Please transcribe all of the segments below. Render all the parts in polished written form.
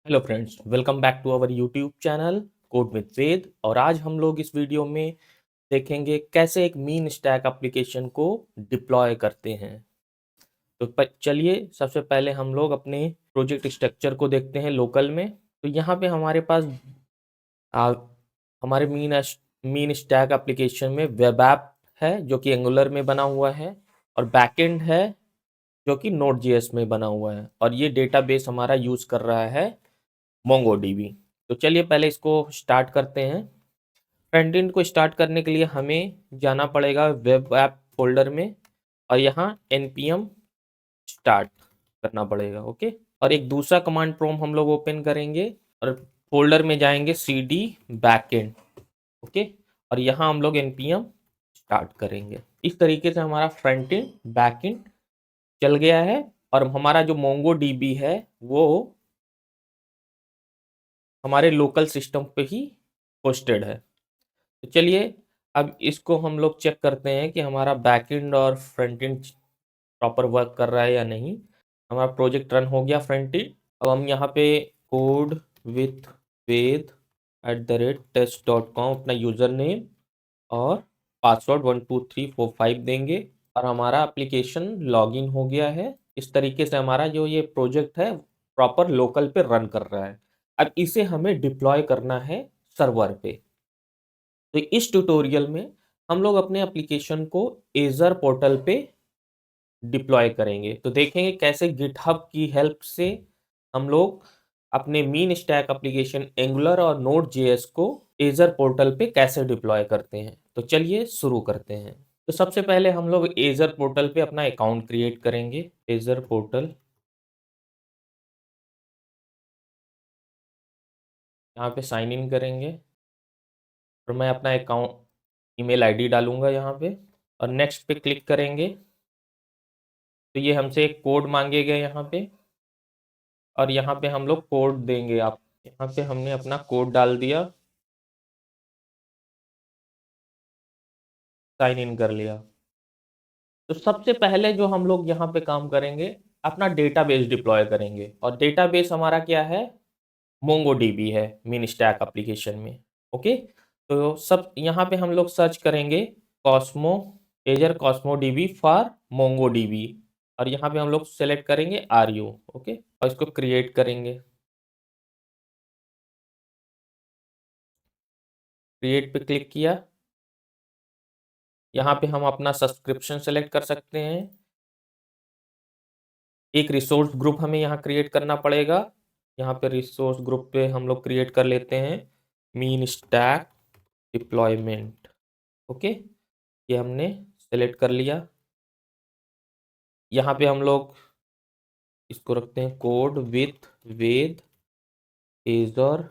Hello friends, welcome back to our YouTube channel code with Ved. और आज हम लोग इस वीडियो में देखेंगे कैसे एक मीन स्टैक एप्लीकेशन को डिप्लॉय करते हैं। तो चलिए सबसे पहले हम लोग अपने प्रोजेक्ट स्ट्रक्चर को देखते हैं लोकल में। तो यहाँ पे हमारे पास आ, हमारे मीन स्टैक एप्लीकेशन में वेब ऐप है जो कि एंगुलर में बना हुआ है, और बैकएंड है जो कि नोड जेएस में बना हुआ है, और ये डेटाबेस हमारा यूज़ कर रहा है मोंगोडीबी। तो चलिए पहले इसको स्टार्ट करते हैं। फ्रंट एंड को स्टार्ट करने के लिए हमें जाना पड़ेगा वेब ऐप फोल्डर में, और यहाँ npm स्टार्ट करना पड़ेगा। ओके, और एक दूसरा कमांड प्रॉम्प्ट हम लोग ओपन करेंगे और फोल्डर में जाएंगे cd बैकएंड। ओके, और यहाँ हम लोग npm स्टार्ट करेंगे। इस तरीके से हमारा फ्रंट एंड बैक एंड चल गया है, और हमारा जो मोंगो डीबी है वो हमारे लोकल सिस्टम पे ही होस्टेड है। तो चलिए अब इसको हम लोग चेक करते हैं कि हमारा बैकएंड और फ्रंट एंड प्रॉपर वर्क कर रहा है या नहीं। हमारा प्रोजेक्ट रन हो गया फ्रंट एंड। अब हम यहाँ पे कोड विथ वेद @test.com अपना यूज़र नेम और पासवर्ड 12345 देंगे, और हमारा एप्लीकेशन लॉगिन हो गया है। इस तरीके से हमारा जो ये प्रोजेक्ट है प्रॉपर लोकल पे रन कर रहा है। अब इसे हमें डिप्लॉय करना है सर्वर पे। तो इस ट्यूटोरियल में हम लोग अपने एप्लीकेशन को एजर पोर्टल पे डिप्लॉय करेंगे। तो देखेंगे कैसे गिटहब की हेल्प से हम लोग अपने मीन स्टैक एप्लीकेशन एंगुलर और नोड जेएस को एजर पोर्टल पे कैसे डिप्लॉय करते हैं। तो चलिए शुरू करते हैं। तो सबसे पहले हम लोग एजर पोर्टल पे अपना अकाउंट क्रिएट करेंगे। एजर पोर्टल, यहाँ पे साइन इन करेंगे, और मैं अपना अकाउंट ईमेल आईडी डालूंगा यहाँ पे, और नेक्स्ट पे क्लिक करेंगे। तो ये हमसे एक कोड मांगेगा यहाँ पे, और यहाँ पे हम लोग कोड देंगे। आप यहाँ पे हमने अपना कोड डाल दिया, साइन इन कर लिया। तो सबसे पहले जो हम लोग यहाँ पे काम करेंगे, अपना डेटाबेस डिप्लॉय करेंगे। और डेटाबेस हमारा क्या है? मोंगोडीबी है मीन स्टैक एप्लीकेशन में। ओके, तो सब यहाँ पे हम लोग सर्च करेंगे Cosmo Azure Cosmo DB for MongoDB, और यहाँ पे हम लोग सेलेक्ट करेंगे आर यू। ओके, और इसको क्रिएट करेंगे। क्रिएट पे क्लिक किया। यहाँ पे हम अपना सब्सक्रिप्शन सेलेक्ट कर सकते हैं। एक रिसोर्स ग्रुप हमें यहाँ क्रिएट करना पड़ेगा। यहाँ पे रिसोर्स ग्रुप पे हम लोग क्रिएट कर लेते हैं मीन स्टैक डिप्लॉयमेंट। ओके, ये हमने सेलेक्ट कर लिया। यहाँ पे हम लोग इसको रखते हैं code with Ved Azure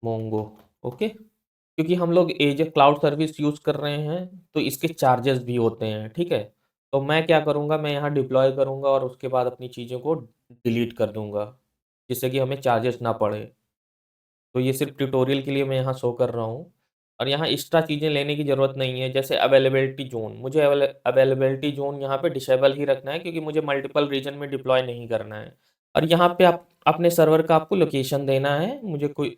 Mongo. Okay, क्योंकि हम लोग एज क्लाउड सर्विस यूज़ कर रहे हैं तो इसके चार्जेस भी होते हैं। ठीक है, तो मैं क्या करूँगा, मैं यहाँ डिप्लॉय करूँगा और उसके बाद अपनी चीज़ों को डिलीट कर दूँगा, जिससे कि हमें चार्जेस ना पड़े। तो ये सिर्फ ट्यूटोरियल के लिए मैं यहाँ शो कर रहा हूँ, और यहाँ एक्स्ट्रा चीज़ें लेने की ज़रूरत नहीं है। जैसे अवेलेबिलिटी जोन, मुझे अवेलेबिलिटी जोन यहाँ पे डिसेबल ही रखना है, क्योंकि मुझे मल्टीपल रीजन में डिप्लॉय नहीं करना है। और यहाँ पे आप अपने सर्वर का आपको लोकेशन देना है। मुझे कोई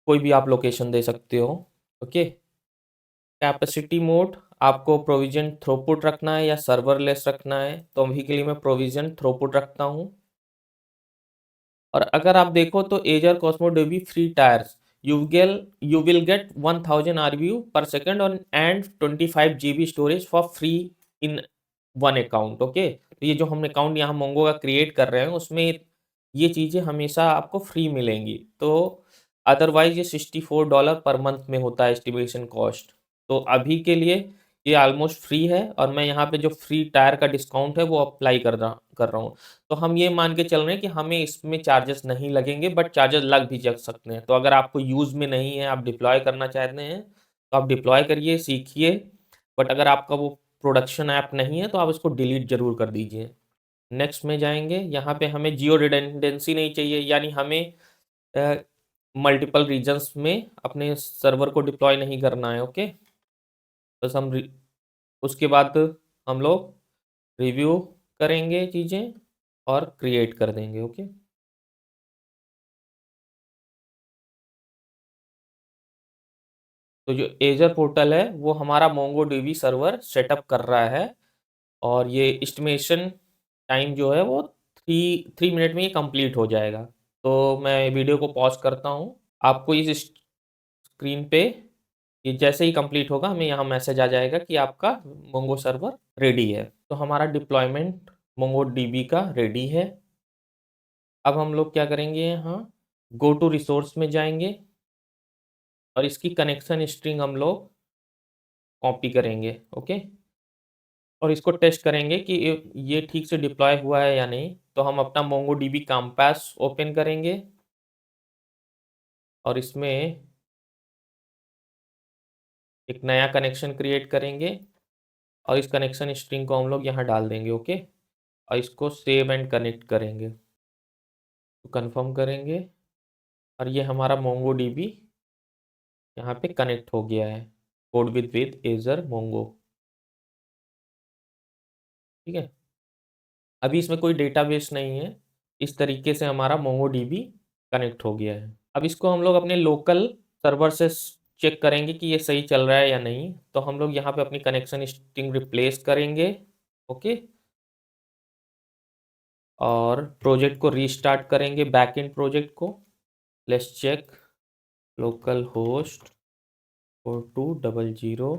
कोई भी आप लोकेशन दे सकते हो। ओके, कैपेसिटी मोड आपको प्रोविजन थ्रूपुट रखना है या सर्वरलेस रखना है। तो अभी के लिए मैं प्रोविजन थ्रूपुट रखता हूँ। और अगर आप देखो तो Azure Cosmo DB free tiers you will get 1000 RU per second और and 25 GB storage for free in one account. Okay, तो ये जो हम अकाउंट यहाँ मोंगो का क्रिएट कर रहे हैं उसमें ये चीज़ें हमेशा आपको फ्री मिलेंगी। तो अदरवाइज ये $64 पर मंथ में होता है एस्टिमेशन कॉस्ट। तो अभी के लिए ये ऑलमोस्ट फ्री है, और मैं यहाँ पे जो फ्री टायर का डिस्काउंट है वो अप्लाई कर रहा हूँ। तो हम ये मान के चल रहे हैं कि हमें इसमें चार्जेस नहीं लगेंगे, बट चार्जेस लग भी जा सकते हैं। तो अगर आपको यूज़ में नहीं है, आप डिप्लॉय करना चाहते हैं, तो आप डिप्लॉय करिए, सीखिए। बट अगर आपका वो प्रोडक्शन ऐप नहीं है तो आप इसको डिलीट जरूर कर दीजिए। नेक्स्ट में जाएंगे, यहाँ पे हमें जियो रिडेंडेंसी नहीं चाहिए, यानी हमें मल्टीपल रीजन्स में अपने सर्वर को डिप्लॉय नहीं करना है। ओके, बस उसके बाद हम लोग रिव्यू करेंगे चीज़ें और क्रिएट कर देंगे। ओके, तो जो एजर पोर्टल है वो हमारा मोंगोडीबी सर्वर सेटअप कर रहा है और ये एस्टिमेशन टाइम जो है वो 3 मिनट में ये कंप्लीट हो जाएगा। तो मैं वीडियो को पॉज करता हूँ। आपको इस स्क्रीन पे ये जैसे ही कंप्लीट होगा हमें यहाँ मैसेज आ जाएगा कि आपका मोंगो सर्वर रेडी है। तो हमारा डिप्लॉयमेंट मोंगो डीबी का रेडी है। अब हम लोग क्या करेंगे, यहाँ गो टू रिसोर्स में जाएंगे और इसकी कनेक्शन स्ट्रिंग हम लोग कॉपी करेंगे। ओके, और इसको टेस्ट करेंगे कि ये ठीक से डिप्लॉय हुआ है या नहीं। तो हम अपना मोंगो डीबी कैंपस ओपन करेंगे और इसमें एक नया कनेक्शन क्रिएट करेंगे और इस कनेक्शन स्ट्रिंग को हम लोग यहाँ डाल देंगे। ओके, और इसको सेव एंड कनेक्ट करेंगे, तो कंफर्म करेंगे और ये हमारा मोंगो डीबी यहाँ पे कनेक्ट हो गया है, कोड विद एजर मोंगो। ठीक है, अभी इसमें कोई डेटाबेस नहीं है। इस तरीके से हमारा मोंगो डीबी कनेक्ट हो गया है। अब इसको हम लोग अपने लोकल सर्वर से चेक करेंगे कि ये सही चल रहा है या नहीं। तो हम लोग यहाँ पे अपनी कनेक्शन स्ट्रिंग रिप्लेस करेंगे। ओके, और प्रोजेक्ट को रीस्टार्ट करेंगे, बैकएंड प्रोजेक्ट को। Let's check local host 4200।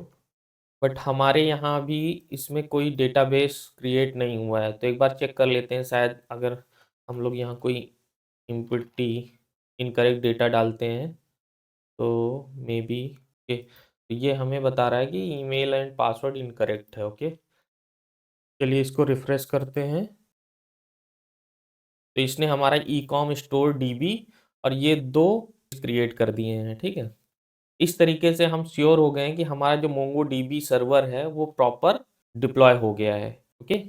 But हमारे यहाँ भी इसमें कोई डेटाबेस क्रिएट नहीं हुआ है। तो एक बार चेक कर लेते हैं, शायद अगर हम लोग यहाँ कोई इम्प्रटी इनकरेक्ट डेटा डालते हैं तो मे बी ये हमें बता रहा है कि ईमेल एंड पासवर्ड इनकरेक्ट है। ओके, चलिए इसको रिफ्रेश करते हैं। तो इसने हमारा ई कॉम स्टोर डीबी और ये दो क्रिएट कर दिए हैं। ठीक है, इस तरीके से हम श्योर हो गए हैं कि हमारा जो मोंगो डीबी सर्वर है वो प्रॉपर डिप्लॉय हो गया है। ओके,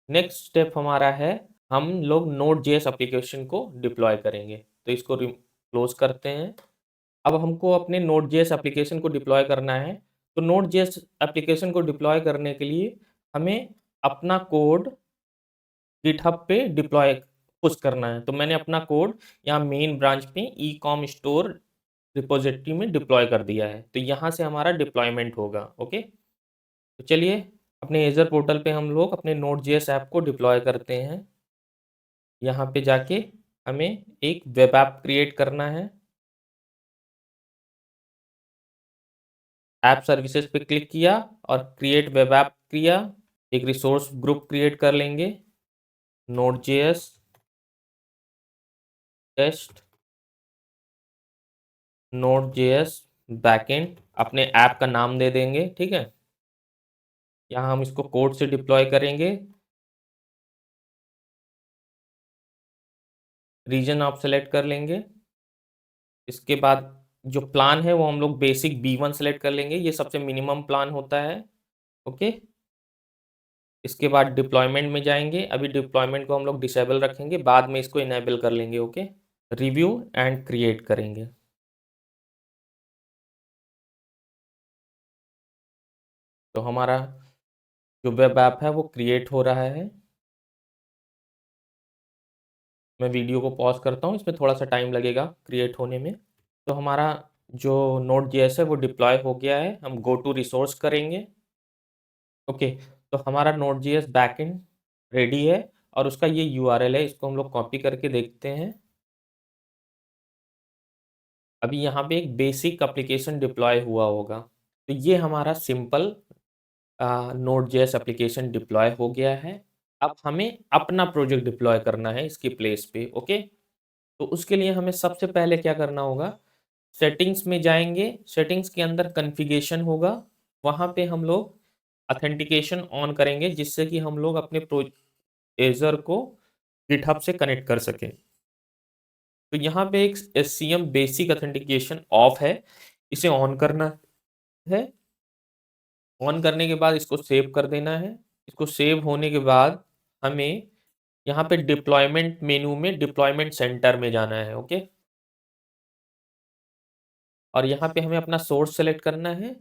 नेक्स्ट स्टेप हमारा है, हम लोग नोड जेएस एप्लीकेशन को डिप्लॉय करेंगे। तो इसको क्लोज करते हैं। अब हमको अपने नोड जेएस एप्लीकेशन को डिप्लॉय करना है। तो नोड जेएस एप्लीकेशन को डिप्लॉय करने के लिए हमें अपना कोड गिटहब पे डिप्लॉय पुश करना है। तो मैंने अपना कोड यहाँ मेन ब्रांच पे ई कॉम स्टोर रिपोजिटरी में डिप्लॉय कर दिया है। तो यहाँ से हमारा डिप्लॉयमेंट होगा। ओके, तो चलिए अपने एजर पोर्टल पे हम लोग अपने नोड जेएस ऐप को डिप्लॉय करते हैं। यहाँ पे जाके हमें एक वेब ऐप क्रिएट करना है। ऐप सर्विसेज पे क्लिक किया और क्रिएट वेब ऐप किया। एक रिसोर्स ग्रुप क्रिएट कर लेंगे, node JS test node JS backend, अपने ऐप का नाम दे देंगे। ठीक है, यहाँ हम इसको कोड से डिप्लॉय करेंगे। रीजन आप सेलेक्ट कर लेंगे। इसके बाद जो प्लान है वो हम लोग बेसिक B1 सेलेक्ट कर लेंगे, ये सबसे मिनिमम प्लान होता है। ओके, इसके बाद डिप्लॉयमेंट में जाएंगे। अभी डिप्लॉयमेंट को हम लोग डिसेबल रखेंगे, बाद में इसको इनेबल कर लेंगे। ओके, रिव्यू एंड क्रिएट करेंगे। तो हमारा जो वेब ऐप है वो क्रिएट हो रहा है। मैं वीडियो को पॉज करता हूँ, इसमें थोड़ा सा टाइम लगेगा क्रिएट होने में। तो हमारा जो नोड जेएस है वो डिप्लॉय हो गया है। हम गो टू रिसोर्स करेंगे। ओके, तो हमारा नोड जेएस बैकएंड रेडी है और उसका ये यूआरएल है। इसको हम लोग कॉपी करके देखते हैं। अभी यहाँ पे एक बेसिक एप्लीकेशन डिप्लॉय हुआ होगा। तो ये हमारा simple node JS application deploy हो गया है। अब हमें अपना प्रोजेक्ट डिप्लॉय करना है इसकी प्लेस पे। ओके, तो उसके लिए हमें सबसे पहले क्या करना होगा, सेटिंग्स में जाएंगे। सेटिंग्स के अंदर कॉन्फ़िगरेशन होगा, वहाँ पे हम लोग ऑथेंटिकेशन ऑन करेंगे जिससे कि हम लोग अपने एजर को गिटहब से कनेक्ट कर सकें। तो यहाँ पे एक SCM बेसिक ऑथेंटिकेशन ऑफ है, इसे ऑन करना है। ऑन करने के बाद इसको सेव कर देना है। इसको सेव होने के बाद हमें यहाँ पे डिप्लॉयमेंट मेनू में डिप्लॉयमेंट सेंटर में जाना है। ओके, और यहाँ पे हमें अपना सोर्स सेलेक्ट करना है।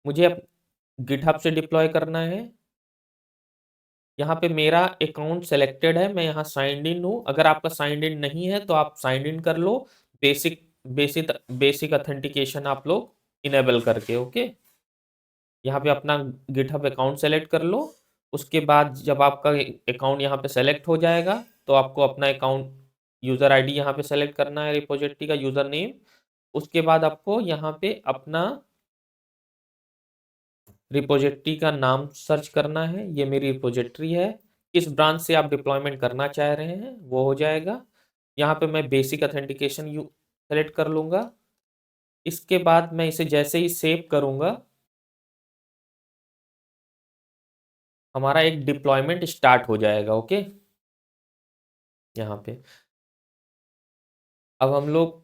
मुझे अब गिटहब से डिप्लॉय करना है। यहाँ पे मेरा अकाउंट सेलेक्टेड है, मैं यहाँ साइंड इन हूँ। अगर आपका साइंड इन नहीं है तो आप साइंड इन कर लो। बेसिक बेसिक बेसिक ऑथेंटिकेशन आप लोग इनेबल करके। ओके, यहाँ पे अपना गिटहब अकाउंट सेलेक्ट कर लो। उसके बाद जब आपका अकाउंट यहाँ पे सेलेक्ट हो जाएगा तो आपको अपना अकाउंट यूज़र आईडी यहाँ पे सेलेक्ट करना है, रिपोजिटरी का यूज़र नेम। उसके बाद आपको यहाँ पे अपना रिपोजिटरी का नाम सर्च करना है। ये मेरी रिपोजिटरी है, किस ब्रांच से आप डिप्लॉयमेंट करना चाह रहे हैं वो हो जाएगा। यहाँ पे मैं बेसिक ऑथेंटिकेशन यू सेलेक्ट कर लूँगा। इसके बाद मैं इसे जैसे ही सेव करूँगा हमारा एक डिप्लॉयमेंट स्टार्ट हो जाएगा। ओके, यहाँ पे अब हम लोग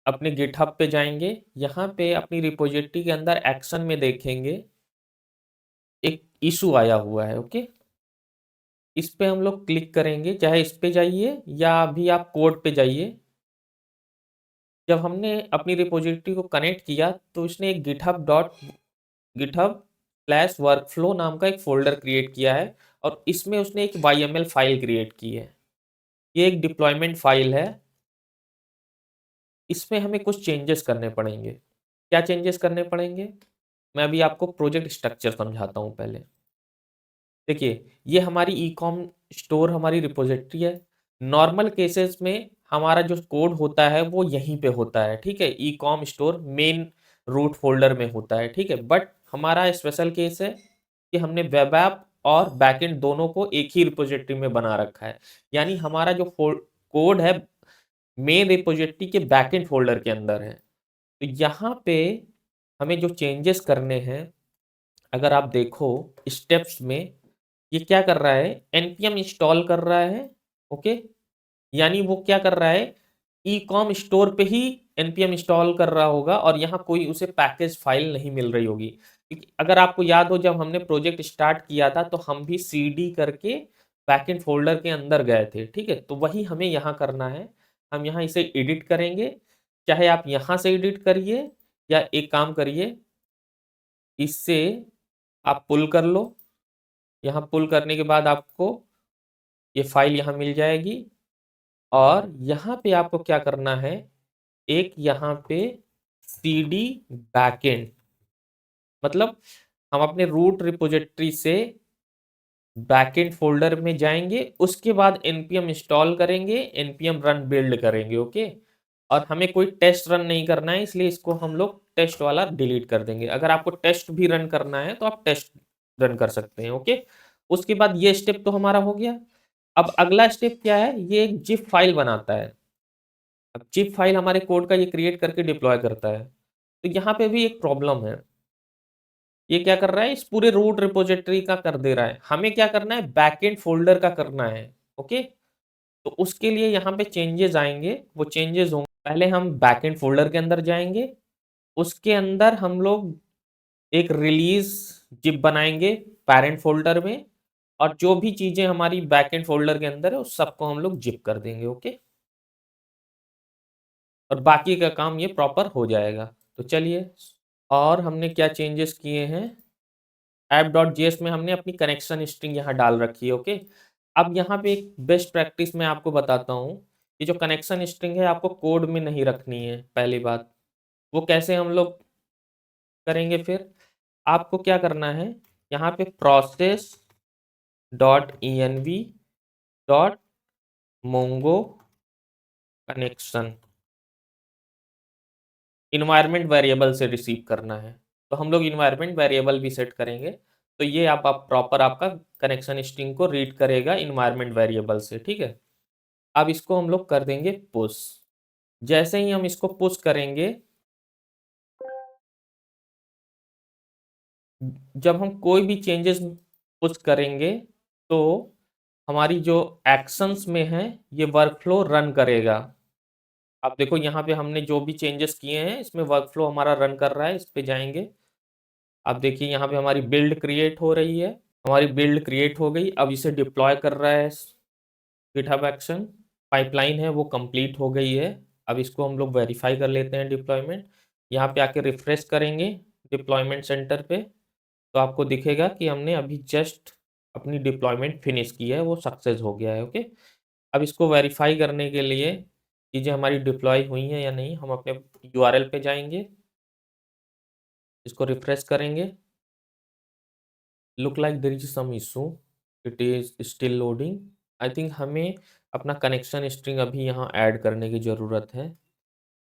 अपने गिटहब पे जाएंगे। यहाँ पे अपनी रिपोजिटरी के अंदर एक्शन में देखेंगे एक इशू आया हुआ है। ओके, इस पे हम लोग क्लिक करेंगे, चाहे इस पे जाइए या अभी आप कोड पे जाइए। जब हमने अपनी रिपोजिटरी को कनेक्ट किया तो इसने एक गिटहब स्लैश वर्कफ्लो नाम का एक फोल्डर क्रिएट किया है और इसमें उसने एक YML फाइल क्रिएट की है। ये एक डिप्लॉयमेंट फाइल है। इसमें हमें कुछ चेंजेस करने पड़ेंगे। क्या चेंजेस करने पड़ेंगे, मैं अभी आपको प्रोजेक्ट स्ट्रक्चर समझाता हूँ पहले। देखिए, ये हमारी ई कॉम स्टोर हमारी रिपोजिटरी है। नॉर्मल केसेस में हमारा जो कोड होता है वो यहीं पे होता है, ठीक है, e com store main root folder में होता है, ठीक है। बट हमारा स्पेशल केस है कि हमने वेब ऐप और बैकएंड दोनों को एक ही रिपोजिटरी में बना रखा है। यानी हमारा जो कोड है मेन रिपोजिटरी के बैकएंड फोल्डर के अंदर है। तो यहाँ पे हमें जो चेंजेस करने हैं, अगर आप देखो स्टेप्स में, ये क्या कर रहा है, npm इंस्टॉल कर रहा है। ओके, यानी वो क्या कर रहा है, ई कॉम स्टोर पे ही npm इंस्टॉल कर रहा होगा और यहाँ कोई उसे पैकेज फाइल नहीं मिल रही होगी। क्योंकि अगर आपको याद हो जब हमने प्रोजेक्ट स्टार्ट किया था तो हम भी cd करके बैकएंड फोल्डर के अंदर गए थे, ठीक है। तो वही हमें यहाँ करना है। हम यहाँ इसे एडिट करेंगे, चाहे आप यहाँ से एडिट करिए या एक काम करिए, इससे आप पुल कर लो। यहाँ पुल करने के बाद आपको ये फाइल यहाँ मिल जाएगी और यहाँ पे आपको क्या करना है, एक यहाँ पे cd बैकएंड, मतलब हम अपने रूट रिपोजिटरी से बैकएंड फोल्डर में जाएंगे, उसके बाद npm इंस्टॉल करेंगे, npm रन बिल्ड करेंगे। ओके, और हमें कोई टेस्ट रन नहीं करना है, इसलिए इसको हम लोग टेस्ट वाला डिलीट कर देंगे। अगर आपको टेस्ट भी रन करना है तो आप टेस्ट रन कर सकते हैं। ओके, उसके बाद ये स्टेप तो हमारा हो गया। अब अगला स्टेप क्या है, ये एक जिप फाइल बनाता है। अब जिप फाइल हमारे कोड का ये क्रिएट करके डिप्लॉय करता है। तो यहाँ पे भी एक प्रॉब्लम है, ये क्या कर रहा है, इस पूरे रूट रिपोजिटरी का कर दे रहा है। हमें क्या करना है, बैकएंड फोल्डर का करना है। ओके, तो उसके लिए यहाँ पे चेंजेस आएंगे, वो चेंजेस होंगे। पहले हम बैकएंड फोल्डर के अंदर जाएंगे, उसके अंदर हम लोग एक रिलीज जिप बनाएंगे पेरेंट फोल्डर में, और जो भी चीजें हमारी बैकएंड फोल्डर के अंदर है उस सबको हम लोग जिप कर देंगे। ओके, और बाकी का काम ये प्रॉपर हो जाएगा। तो चलिए, और हमने क्या चेंजेस किए हैं, app.js में हमने अपनी कनेक्शन स्ट्रिंग यहाँ डाल रखी है। ओके, अब यहाँ पे एक बेस्ट प्रैक्टिस मैं आपको बताता हूँ। ये जो कनेक्शन स्ट्रिंग है आपको कोड में नहीं रखनी है, पहली बात। वो कैसे हम लोग करेंगे, फिर आपको क्या करना है, यहाँ पे process dot env dot mongo connection environment variable से रिसीव करना है। तो हम लोग इन्वायरमेंट वेरिएबल भी सेट करेंगे। तो ये आप प्रॉपर आपका कनेक्शन स्ट्रिंग को रीड करेगा इन्वायरमेंट वेरिएबल से, ठीक है। अब इसको हम लोग कर देंगे पुश। जैसे ही हम इसको पुश करेंगे, जब हम कोई भी चेंजेस पुश करेंगे तो हमारी जो एक्शंस में है ये वर्कफ्लो रन करेगा। आप देखो यहाँ पे हमने जो भी चेंजेस किए हैं इसमें वर्कफ्लो हमारा रन कर रहा है। इस पे जाएंगे, आप देखिए यहाँ पे हमारी बिल्ड क्रिएट हो रही है, हमारी बिल्ड क्रिएट हो गई। अब इसे डिप्लॉय कर रहा है गिटहब एक्शन, पाइपलाइन है वो कंप्लीट हो गई है। अब इसको हम लोग वेरीफाई कर लेते हैं डिप्लॉयमेंट। यहाँ पे आके रिफ्रेश करेंगे डिप्लॉयमेंट सेंटर पे, तो आपको दिखेगा कि हमने अभी जस्ट अपनी डिप्लॉयमेंट फिनिश की है, वो सक्सेस हो गया है। ओके, अब इसको वेरीफाई करने के लिए चीज़ें हमारी डिप्लॉय हुई हैं या नहीं, हम अपने यूआरएल पे जाएंगे। इसको रिफ्रेश करेंगे। Look like there is some issue, it is still loading. I think हमें अपना कनेक्शन स्ट्रिंग अभी यहाँ ऐड करने की ज़रूरत है।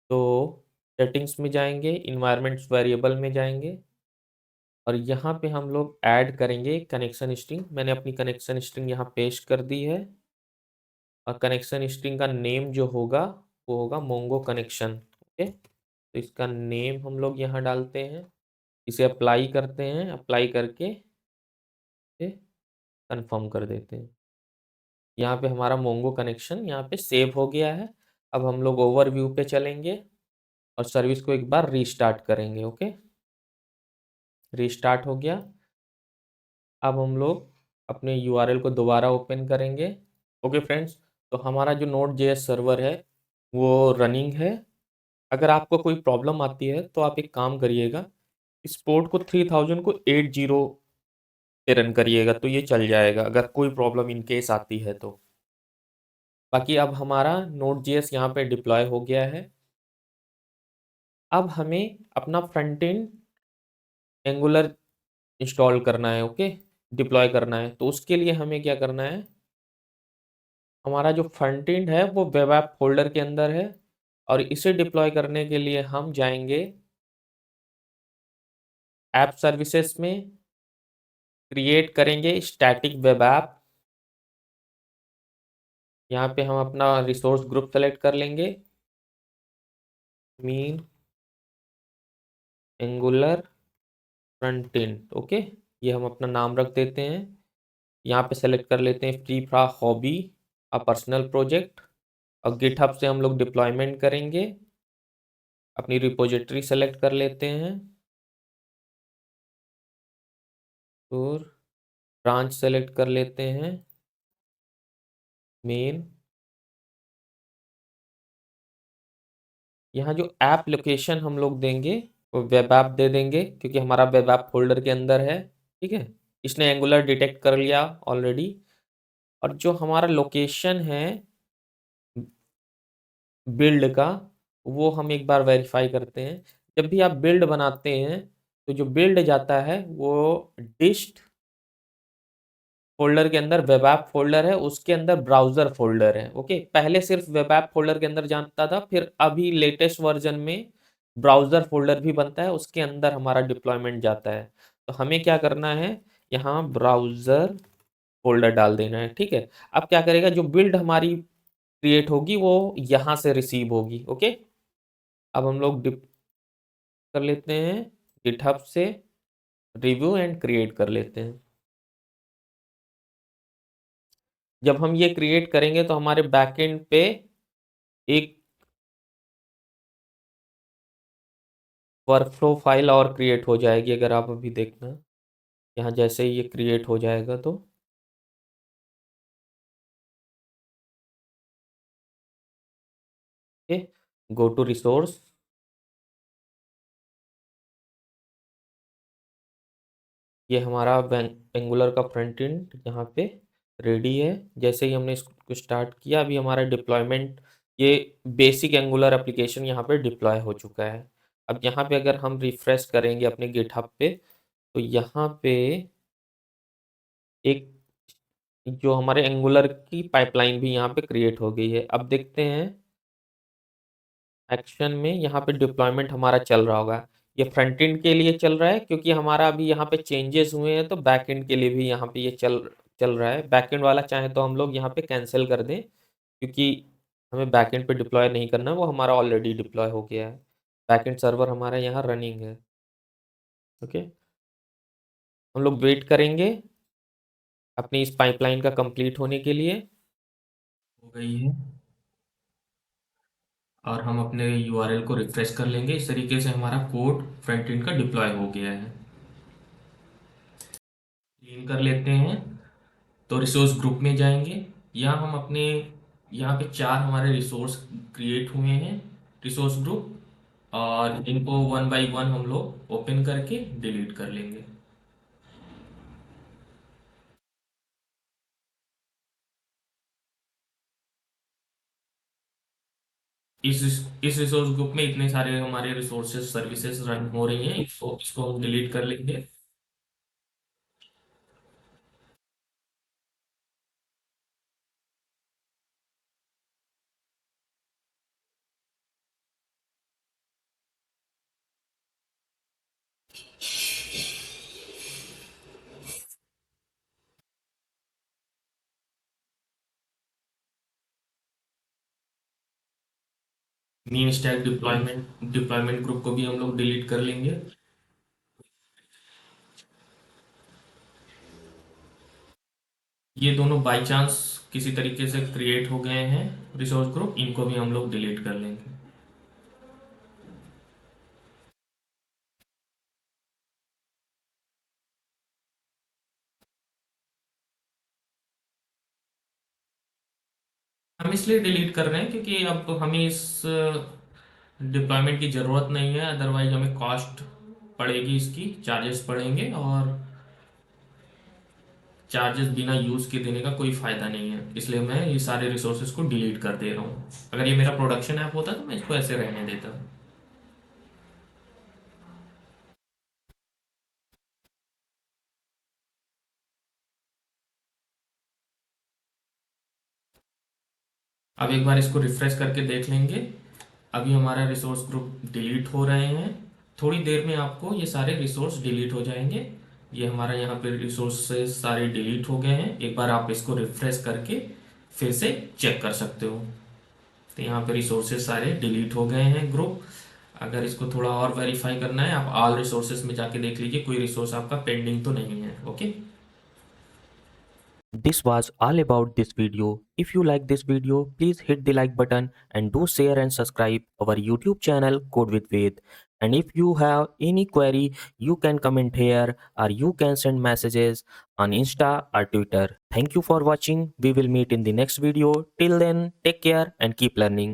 तो सेटिंग्स में जाएंगे, इन्वायरमेंट्स वेरिएबल में जाएंगे और यहाँ पे हम लोग ऐड करेंगे कनेक्शन स्ट्रिंग। मैंने अपनी कनेक्शन स्ट्रिंग यहाँ पेस्ट कर दी है और कनेक्शन स्ट्रिंग का नेम जो होगा वो होगा मोंगो कनेक्शन। ओके, तो इसका नेम हम लोग यहाँ डालते हैं, इसे अप्लाई करते हैं, अप्लाई करके कंफर्म कर देते हैं। यहाँ पे हमारा मोंगो कनेक्शन यहाँ पे सेव हो गया है। अब हम लोग ओवरव्यू पे चलेंगे और सर्विस को एक बार रीस्टार्ट करेंगे। ओके, रीस्टार्ट हो गया। अब हम लोग अपने यूआरएल को दोबारा ओपन करेंगे। ओके फ्रेंड्स, तो हमारा जो नोड जेएस सर्वर है वो रनिंग है। अगर आपको कोई प्रॉब्लम आती है तो आप एक काम करिएगा, इस पोर्ट को 3000 को 80 पे रन करिएगा तो ये चल जाएगा, अगर कोई प्रॉब्लम इन केस आती है तो। बाकी अब हमारा नोड जेएस यहाँ पे डिप्लॉय हो गया है। अब हमें अपना फ्रंट एंड एंगुलर इंस्टॉल करना है। ओके, डिप्लॉय करना है। तो उसके लिए हमें क्या करना है, हमारा जो फ्रंट एंड है वो वेब ऐप फोल्डर के अंदर है और इसे डिप्लॉय करने के लिए हम जाएंगे ऐप सर्विसेज में, क्रिएट करेंगे स्टैटिक वेब ऐप। यहाँ पे हम अपना रिसोर्स ग्रुप सेलेक्ट कर लेंगे, mean angular front end. Okay, ये हम अपना नाम रख देते हैं। यहाँ पे सेलेक्ट कर लेते हैं free Fra hobby a personal project और गिटहब से हम लोग डिप्लॉयमेंट करेंगे। अपनी रिपोजिटरी सेलेक्ट कर लेते हैं और ब्रांच सेलेक्ट कर लेते हैं, मेन। यहाँ जो ऐप लोकेशन हम लोग देंगे वो वेब ऐप दे देंगे क्योंकि हमारा वेब ऐप फोल्डर के अंदर है। ठीक है, इसने एंगुलर डिटेक्ट कर लिया ऑलरेडी। और जो हमारा लोकेशन है बिल्ड का, वो हम एक बार वेरीफाई करते हैं। जब भी आप बिल्ड बनाते हैं तो जो बिल्ड जाता है वो डिस्ट फोल्डर के अंदर वेब ऐप फोल्डर है, उसके अंदर ब्राउजर फोल्डर है। ओके, पहले सिर्फ वेब ऐप फोल्डर के अंदर जाता था, फिर अभी लेटेस्ट वर्जन में ब्राउजर फोल्डर भी बनता है, उसके अंदर हमारा डिप्लॉयमेंट जाता है। तो हमें क्या करना है, यहाँ ब्राउजर फोल्डर डाल देना है। ठीक है, अब क्या करेगा, जो बिल्ड हमारी क्रिएट होगी वो यहाँ से रिसीव होगी। ओके, अब हम लोग डिप कर लेते हैं गिटहब से रिव्यू एंड क्रिएट कर लेते हैं। जब हम ये क्रिएट करेंगे तो हमारे बैकएंड पे एक वर्कफ्लो फाइल और क्रिएट हो जाएगी। अगर आप अभी देखना, यहाँ जैसे ही ये क्रिएट हो जाएगा तो गो टू रिसोर्स, ये हमारा एंगुलर का फ्रंट एंड यहाँ पे रेडी है। जैसे ही हमने इसको स्टार्ट किया, अभी हमारा डिप्लॉयमेंट, ये बेसिक एंगुलर एप्लीकेशन यहाँ पे डिप्लॉय हो चुका है। अब यहाँ पे अगर हम रिफ्रेश करेंगे अपने गिटहब पे तो यहाँ पे एक जो हमारे एंगुलर की पाइपलाइन भी यहाँ पे क्रिएट हो गई है। अब देखते हैं एक्शन में, यहाँ पे डिप्लॉयमेंट हमारा चल रहा होगा। ये फ्रंट एंड के लिए चल रहा है क्योंकि हमारा अभी यहाँ पे चेंजेस हुए हैं, तो बैक एंड के लिए भी यहाँ पे ये चल चल रहा है। बैक एंड वाला चाहे तो हम लोग यहाँ पे कैंसिल कर दें क्योंकि हमें बैक एंड पे डिप्लॉय नहीं करना, वो हमारा ऑलरेडी डिप्लॉय हो गया है। बैक एंड सर्वर हमारा यहाँ रनिंग है। ओके, हम लोग वेट करेंगे अपनी इस पाइपलाइन का कंप्लीट होने के लिए। हो गई है और हम अपने यूआरएल को रिफ्रेश कर लेंगे। इस तरीके से हमारा कोड फ्रंट एंड का डिप्लॉय हो गया है। क्लीन कर लेते हैं तो रिसोर्स ग्रुप में जाएंगे। यहाँ हम अपने, यहाँ पे 4 हमारे रिसोर्स क्रिएट हुए हैं, रिसोर्स ग्रुप, और इनको वन बाय वन हम लोग ओपन करके डिलीट कर लेंगे। इस इस रिसोर्स ग्रुप में इतने सारे हमारे रिसोर्सेज सर्विसेज रन हो रही हैं, इसको हम डिलीट कर लेंगे। मीन स्टैक डिप्लॉयमेंट ग्रुप को भी हम लोग डिलीट कर लेंगे। ये दोनों बाय चांस किसी तरीके से क्रिएट हो गए हैं रिसोर्स ग्रुप, इनको भी हम लोग डिलीट कर लेंगे। हम इसलिए डिलीट कर रहे हैं क्योंकि अब हमें इस डिप्लॉयमेंट की ज़रूरत नहीं है, अदरवाइज हमें कॉस्ट पड़ेगी, इसकी चार्जेस पड़ेंगे, और चार्जेस बिना यूज़ के देने का कोई फ़ायदा नहीं है। इसलिए मैं ये सारे रिसोर्सेज को डिलीट कर दे रहा हूँ। अगर ये मेरा प्रोडक्शन ऐप होता तो मैं इसको ऐसे रहने देता। अब एक बार इसको रिफ्रेश करके देख लेंगे। अभी हमारा रिसोर्स ग्रुप डिलीट हो रहे हैं। थोड़ी देर में आपको ये सारे रिसोर्स डिलीट हो जाएंगे। ये हमारा यहाँ पे रिसोर्सेज सारे डिलीट हो गए हैं। एक बार आप इसको रिफ्रेश करके फिर से चेक कर सकते हो। तो यहाँ पे रिसोर्सेज सारे डिलीट हो गए हैं ग्रुप। अगर इसको थोड़ा और वेरीफाई करना है, आप ऑल रिसोर्सेज में जाके देख लीजिए कोई रिसोर्स आपका पेंडिंग तो नहीं है। Okay, this was all about this video. If you like this video, please hit the like button and do share and subscribe our YouTube channel Code with Ved. And if you have any query, you can comment here or you can send messages on Insta or Twitter. Thank you for watching. We will meet in the next video. Till then, take care and keep learning.